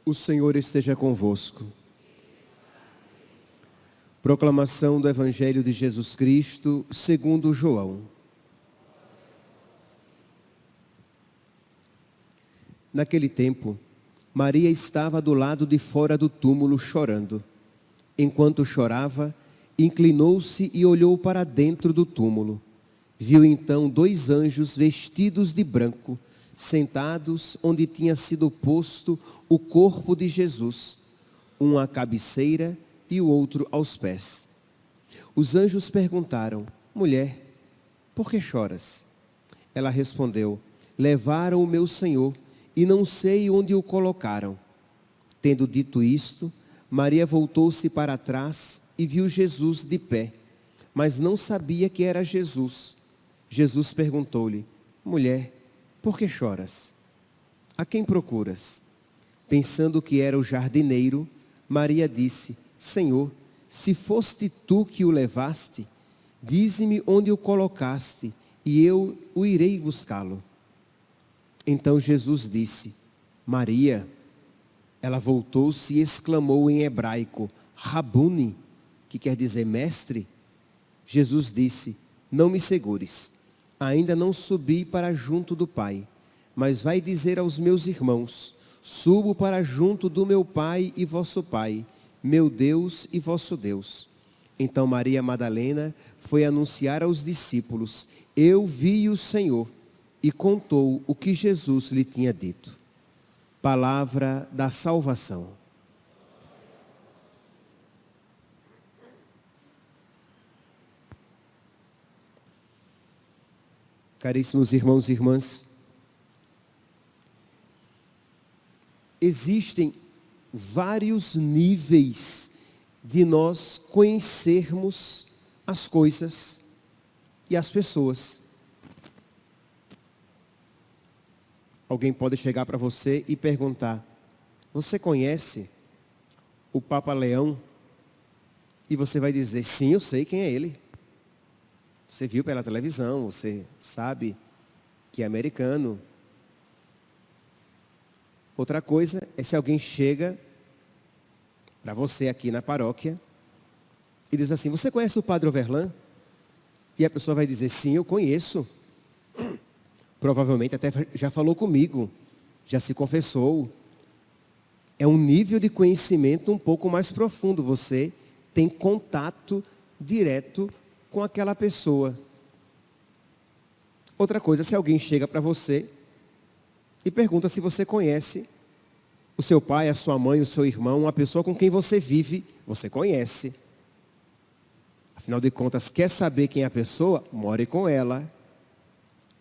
O Senhor esteja convosco. Proclamação do Evangelho de Jesus Cristo, segundo João. Naquele tempo, Maria estava do lado de fora do túmulo chorando. Enquanto chorava, inclinou-se e olhou para dentro do túmulo. Viu então 2 anjos vestidos de branco, sentados onde tinha sido posto o corpo de Jesus, um à cabeceira e o outro aos pés. Os anjos perguntaram: mulher, por que choras? Ela respondeu: levaram o meu Senhor e não sei onde o colocaram. Tendo dito isto, Maria voltou-se para trás e viu Jesus de pé, mas não sabia que era Jesus. Jesus perguntou-lhe: mulher, por que choras? A quem procuras? Pensando que era o jardineiro, Maria disse: Senhor, se foste tu que o levaste, dize-me onde o colocaste, e eu o irei buscá-lo. Então Jesus disse: Maria. Ela voltou-se e exclamou em hebraico: Rabuni, que quer dizer mestre. Jesus disse: não me segures. Ainda não subi para junto do Pai, mas vai dizer aos meus irmãos: subo para junto do meu Pai e vosso Pai, meu Deus e vosso Deus. Então Maria Madalena foi anunciar aos discípulos: eu vi o Senhor, e contou o que Jesus lhe tinha dito. Palavra da salvação. Caríssimos irmãos e irmãs, existem vários níveis de nós conhecermos as coisas e as pessoas. Alguém pode chegar para você e perguntar: você conhece o Papa Leão? E você vai dizer: sim, eu sei quem é ele. Você viu pela televisão, você sabe que é americano. Outra coisa é se alguém chega para você aqui na paróquia e diz assim: você conhece o Padre Overlan? E a pessoa vai dizer: sim, eu conheço. Provavelmente até já falou comigo, já se confessou. É um nível de conhecimento um pouco mais profundo. Você tem contato direto com aquela pessoa. Outra coisa, se alguém chega para você e pergunta se você conhece o seu pai, a sua mãe, o seu irmão, uma pessoa com quem você vive, você conhece. Afinal de contas, quer saber quem é a pessoa? More com ela.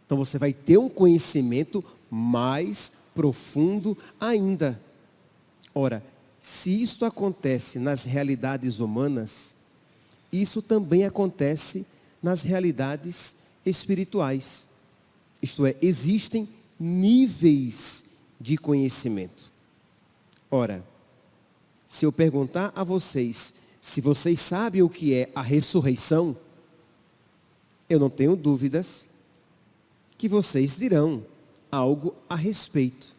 Então você vai ter um conhecimento mais profundo ainda. Ora, se isto acontece nas realidades humanas, isso também acontece nas realidades espirituais. Isto é, existem níveis de conhecimento. Ora, se eu perguntar a vocês se vocês sabem o que é a ressurreição, eu não tenho dúvidas que vocês dirão algo a respeito,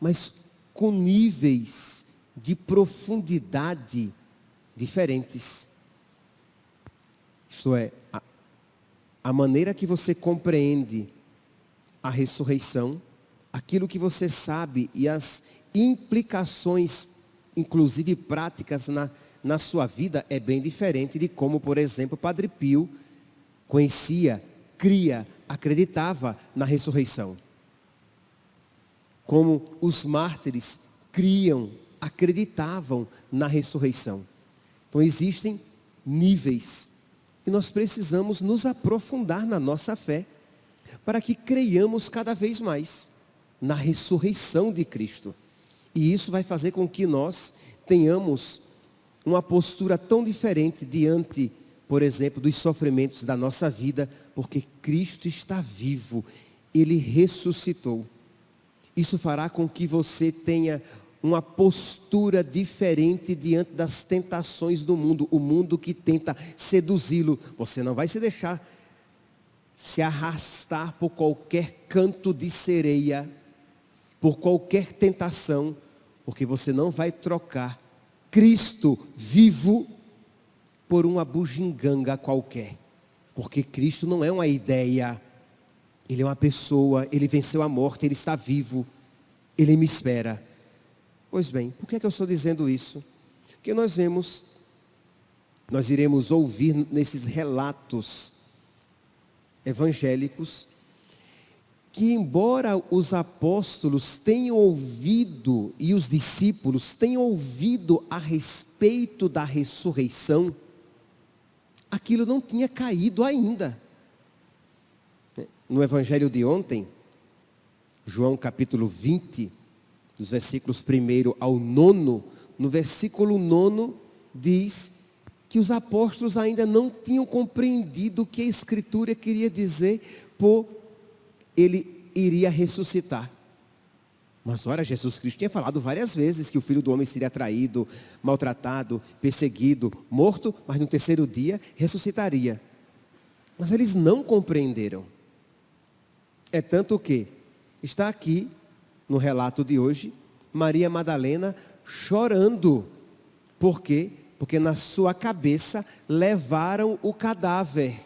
mas com níveis de profundidade diferentes. Isto é, a maneira que você compreende a ressurreição, aquilo que você sabe e as implicações, inclusive práticas na sua vida, é bem diferente de como, por exemplo, Padre Pio conhecia, cria, acreditava na ressurreição. Como os mártires criam, acreditavam na ressurreição. Então existem níveis. E nós precisamos nos aprofundar na nossa fé, para que creiamos cada vez mais na ressurreição de Cristo. E isso vai fazer com que nós tenhamos uma postura tão diferente diante, por exemplo, dos sofrimentos da nossa vida, porque Cristo está vivo, Ele ressuscitou. Isso fará com que você tenha uma postura diferente diante das tentações do mundo, o mundo que tenta seduzi-lo. Você não vai se deixar se arrastar por qualquer canto de sereia, por qualquer tentação, Porque você não vai trocar Cristo vivo por uma bugiganga qualquer. Porque Cristo não é uma ideia. Ele é uma pessoa, Ele venceu a morte, Ele está vivo. Ele me espera. Pois bem, por que é que eu estou dizendo isso? Porque nós iremos ouvir nesses relatos evangélicos que, embora os apóstolos tenham ouvido e os discípulos tenham ouvido a respeito da ressurreição, aquilo não tinha caído ainda. No evangelho de ontem, João capítulo 20, dos versículos 1 ao 9, no versículo 9 diz que os apóstolos ainda não tinham compreendido o que a Escritura queria dizer por Ele iria ressuscitar. Mas ora, Jesus Cristo tinha falado várias vezes que o Filho do Homem seria traído, maltratado, perseguido, morto, mas no terceiro dia ressuscitaria. Mas eles não compreenderam. É tanto que está aqui no relato de hoje, Maria Madalena chorando. Por quê? Porque na sua cabeça levaram o cadáver,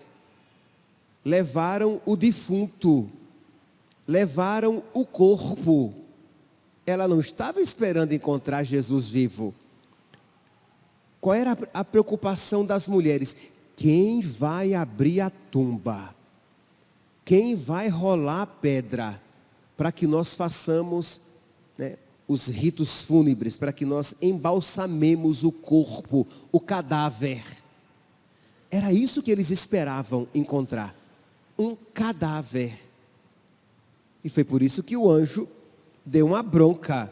levaram o defunto, levaram o corpo. Ela não estava esperando encontrar Jesus vivo. Qual era a preocupação das mulheres? Quem vai abrir a tumba? Quem vai rolar a pedra para que nós façamos, os ritos fúnebres, para que nós embalsamemos o corpo, o cadáver? Era isso que eles esperavam encontrar, um cadáver. E foi por isso que o anjo deu uma bronca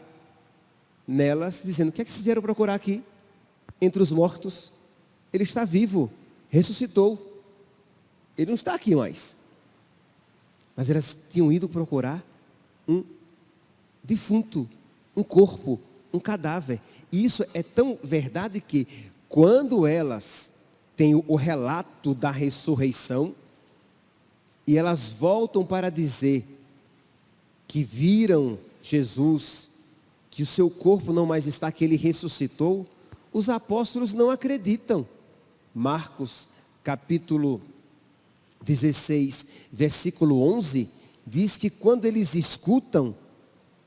nelas, dizendo: o que é que vocês vieram procurar aqui? Entre os mortos, Ele está vivo, ressuscitou. Ele não está aqui mais. Mas elas tinham ido procurar um defunto, um corpo, um cadáver. E isso é tão verdade que, quando elas têm o relato da ressurreição, e elas voltam para dizer que viram Jesus, que o seu corpo não mais está, que Ele ressuscitou, os apóstolos não acreditam. Marcos capítulo 16, versículo 11, diz que quando eles escutam,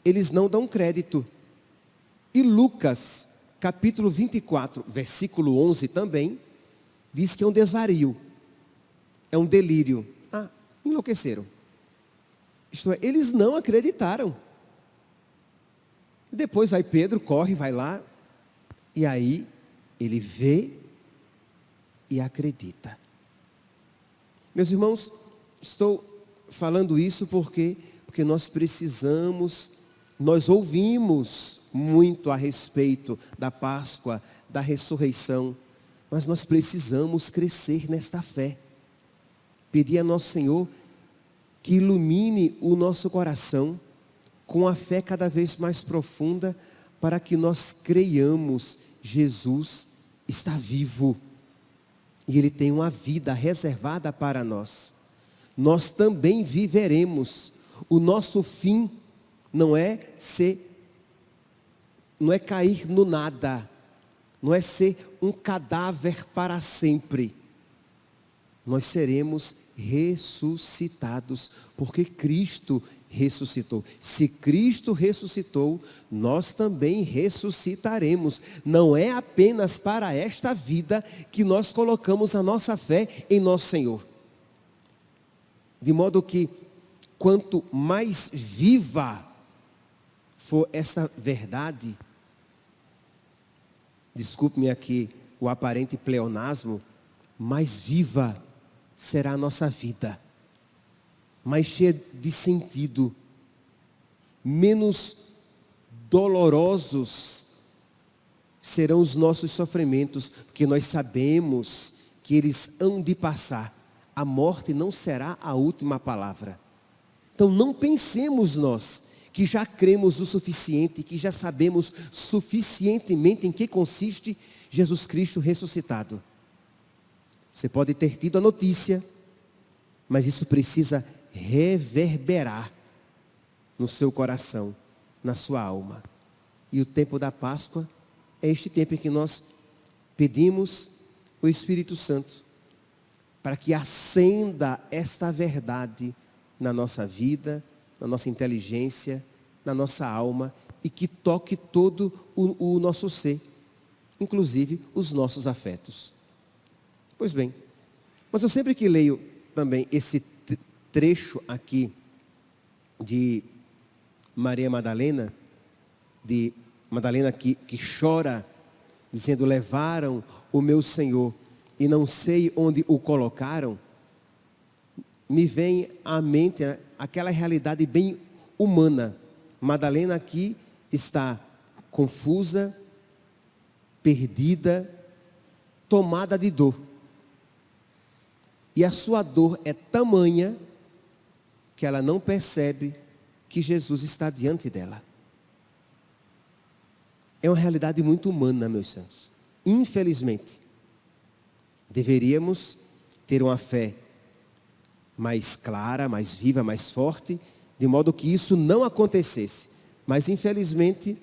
eles não dão crédito. E Lucas, capítulo 24, versículo 11 também, diz que é um desvario, é um delírio. Enlouqueceram. Isto é, eles não acreditaram. Depois vai Pedro, corre, vai lá, e aí ele vê e acredita. Meus irmãos, estou falando isso porque nós ouvimos muito a respeito da Páscoa, da ressurreição, mas nós precisamos crescer nesta fé. Pedir a nosso Senhor que ilumine o nosso coração com a fé cada vez mais profunda, para que nós creiamos: Jesus está vivo. E Ele tem uma vida reservada para nós. Nós também viveremos. O nosso fim não é cair no nada. Não é ser um cadáver para sempre. Nós seremos ressuscitados, porque Cristo ressuscitou. Se Cristo ressuscitou, nós também ressuscitaremos. Não é apenas para esta vida que nós colocamos a nossa fé em nosso Senhor. De modo que, quanto mais viva for essa verdade, desculpe-me aqui o aparente pleonasmo, mais viva será a nossa vida, mais cheia de sentido, menos dolorosos serão os nossos sofrimentos, porque nós sabemos que eles hão de passar. A morte não será a última palavra. Então não pensemos nós que já cremos o suficiente, que já sabemos suficientemente em que consiste Jesus Cristo ressuscitado. Você pode ter tido a notícia, mas isso precisa reverberar no seu coração, na sua alma. E o tempo da Páscoa é este tempo em que nós pedimos o Espírito Santo para que acenda esta verdade na nossa vida, na nossa inteligência, na nossa alma e que toque todo o nosso ser, inclusive os nossos afetos. Pois bem, mas eu sempre que leio também esse trecho aqui de Maria Madalena, que chora, dizendo: levaram o meu Senhor e não sei onde o colocaram, me vem à mente aquela realidade bem humana. Madalena aqui está confusa, perdida, tomada de dor. E a sua dor é tamanha que ela não percebe que Jesus está diante dela. É uma realidade muito humana, meus santos. Infelizmente, deveríamos ter uma fé mais clara, mais viva, mais forte, de modo que isso não acontecesse. Mas, infelizmente,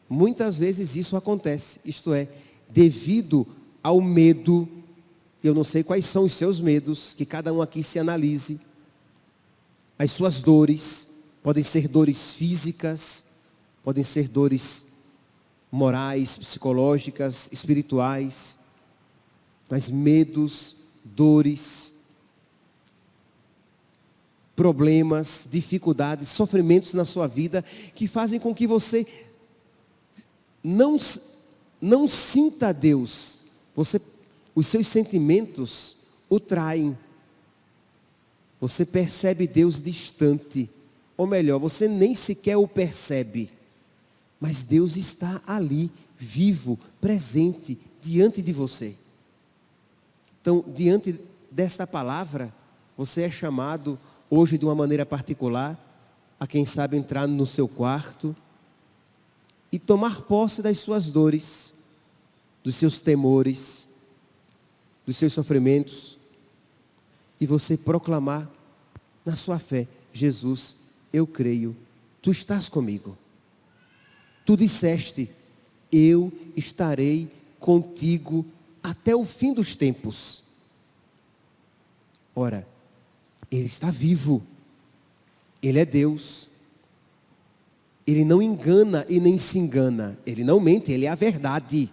muitas vezes isso acontece. Isto é, devido ao medo, eu não sei quais são os seus medos, que cada um aqui se analise. As suas dores, podem ser dores físicas, podem ser dores morais, psicológicas, espirituais, mas medos, dores, problemas, dificuldades, sofrimentos na sua vida, que fazem com que você não sinta Deus. Os seus sentimentos o traem. Você percebe Deus distante, ou melhor, você nem sequer o percebe. Mas Deus está ali, vivo, presente, diante de você. Então, diante desta palavra, você é chamado hoje de uma maneira particular, a quem sabe entrar no seu quarto e tomar posse das suas dores, dos seus temores, dos seus sofrimentos, e você proclamar na sua fé: Jesus, eu creio, tu estás comigo. Tu disseste: eu estarei contigo até o fim dos tempos. Ora, Ele está vivo. Ele é Deus. Ele não engana e nem se engana. Ele não mente, Ele é a verdade.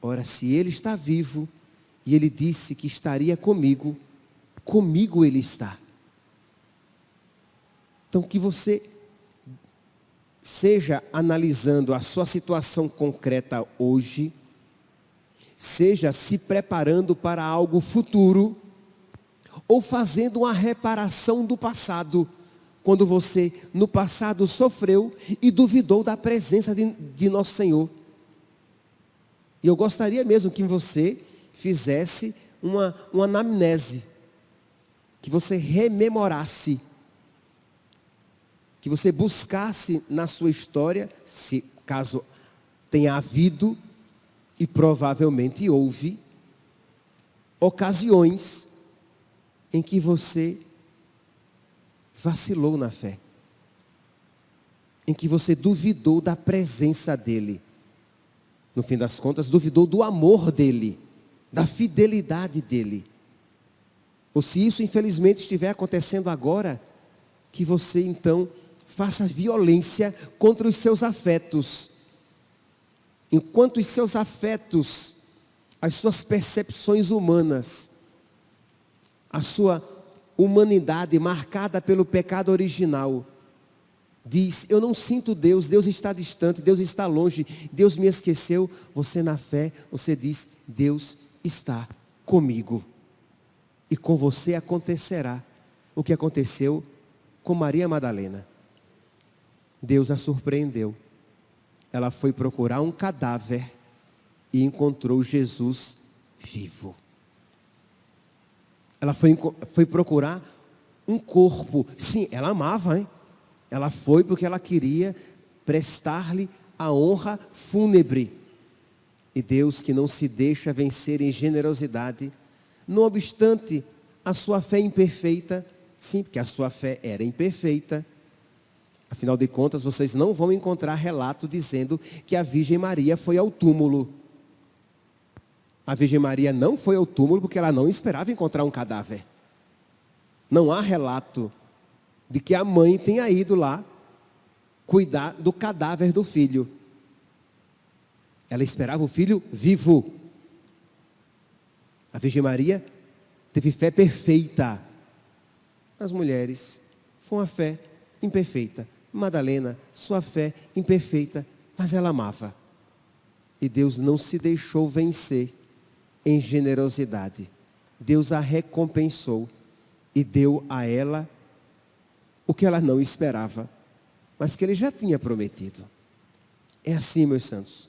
Ora, se Ele está vivo e Ele disse que estaria comigo, comigo Ele está. Então, que você seja analisando a sua situação concreta hoje, seja se preparando para algo futuro, ou fazendo uma reparação do passado, quando você no passado sofreu e duvidou da presença de nosso Senhor. E eu gostaria mesmo que você fizesse uma anamnese, que você rememorasse, que você buscasse na sua história, se caso tenha havido, e provavelmente houve, ocasiões em que você vacilou na fé, em que você duvidou da presença dEle. No fim das contas, duvidou do amor dEle, da fidelidade dEle. Ou se isso infelizmente estiver acontecendo agora, que você então faça violência contra os seus afetos. Enquanto os seus afetos, as suas percepções humanas, a sua humanidade marcada pelo pecado original, diz: eu não sinto Deus, Deus está distante, Deus está longe, Deus me esqueceu. Você na fé, você diz: Deus está comigo. E com você acontecerá o que aconteceu com Maria Madalena. Deus a surpreendeu. Ela foi procurar um cadáver e encontrou Jesus vivo. Ela foi procurar um corpo. Sim, ela amava, hein? Ela foi porque ela queria prestar-lhe a honra fúnebre. E Deus, que não se deixa vencer em generosidade, não obstante a sua fé imperfeita, sim, porque a sua fé era imperfeita, Afinal de contas, vocês não vão encontrar relato dizendo que a Virgem Maria foi ao túmulo. A Virgem Maria não foi ao túmulo porque ela não esperava encontrar um cadáver. Não há relato de que a mãe tenha ido lá cuidar do cadáver do filho. Ela esperava o filho vivo. A Virgem Maria teve fé perfeita. As mulheres, foi uma fé imperfeita. Madalena, sua fé imperfeita, mas ela amava. E Deus não se deixou vencer em generosidade. Deus a recompensou e deu a ela o que ela não esperava, mas que Ele já tinha prometido. É assim, meus santos,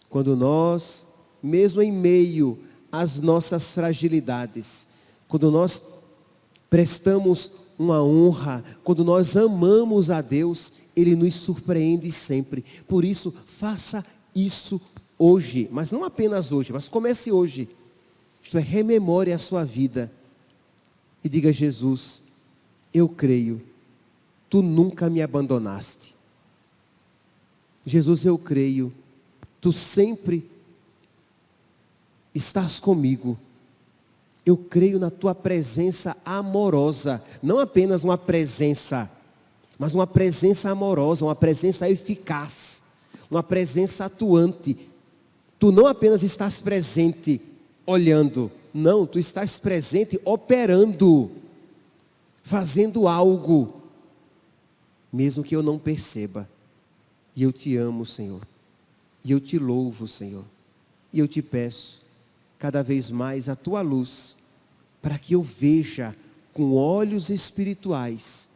quando nós, mesmo em meio às nossas fragilidades, quando nós prestamos uma honra, quando nós amamos a Deus, Ele nos surpreende sempre. Por isso, faça isso hoje, mas não apenas hoje, mas comece hoje. Isto é, rememore a sua vida e diga: Jesus, eu creio, Tu nunca me abandonaste. Jesus, eu creio, Tu sempre estás comigo. Eu creio na Tua presença amorosa, não apenas uma presença, mas uma presença amorosa, uma presença eficaz, uma presença atuante. Tu não apenas estás presente olhando, não, Tu estás presente operando, fazendo algo, mesmo que eu não perceba. E eu Te amo, Senhor, e eu Te louvo, Senhor, e eu Te peço cada vez mais a Tua luz, para que eu veja com olhos espirituais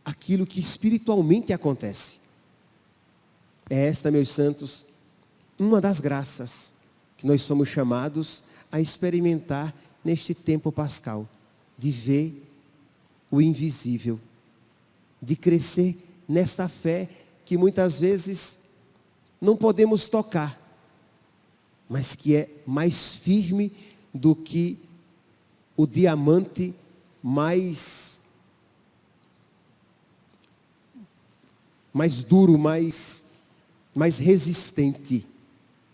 aquilo que espiritualmente acontece. É esta, meus santos, uma das graças que nós somos chamados a experimentar neste tempo pascal, de ver o invisível, de crescer nesta fé que muitas vezes não podemos tocar, mas que é mais firme do que o diamante mais duro, mais resistente.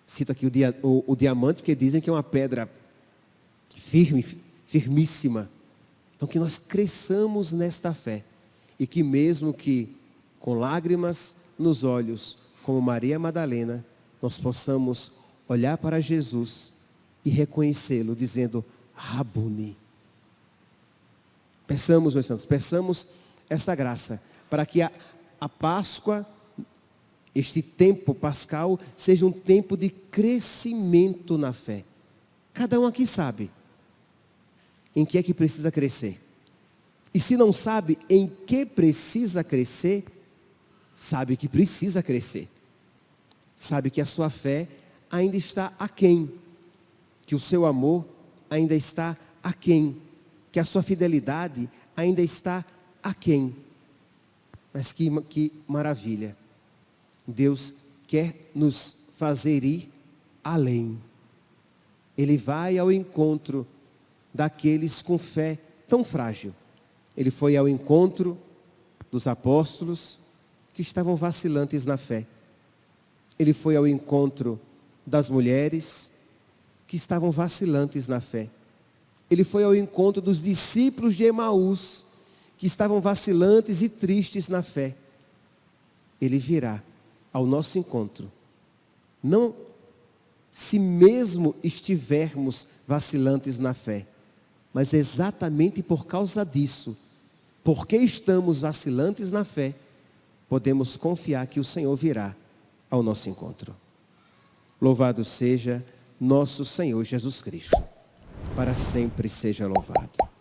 Cito aqui o diamante, porque dizem que é uma pedra firme, firmíssima. Então que nós cresçamos nesta fé, e que mesmo que com lágrimas nos olhos, como Maria Madalena, nós possamos olhar para Jesus e reconhecê-lo, dizendo: Rabuni. Peçamos, meus santos, peçamos esta graça, para que a Páscoa, este tempo pascal, seja um tempo de crescimento na fé. Cada um aqui sabe em que é que precisa crescer. E se não sabe em que precisa crescer, sabe que precisa crescer. Sabe que a sua fé ainda está aquém, que o seu amor ainda está aquém, que a sua fidelidade ainda está aquém. Mas que maravilha, Deus quer nos fazer ir além. Ele vai ao encontro daqueles com fé tão frágil. Ele foi ao encontro dos apóstolos que estavam vacilantes na fé. Ele foi ao encontro das mulheres que estavam vacilantes na fé. Ele foi ao encontro dos discípulos de Emaús, que estavam vacilantes e tristes na fé. Ele virá ao nosso encontro, não se mesmo estivermos vacilantes na fé, mas exatamente por causa disso, porque estamos vacilantes na fé, podemos confiar que o Senhor virá ao nosso encontro. Louvado seja nosso Senhor Jesus Cristo, para sempre seja louvado.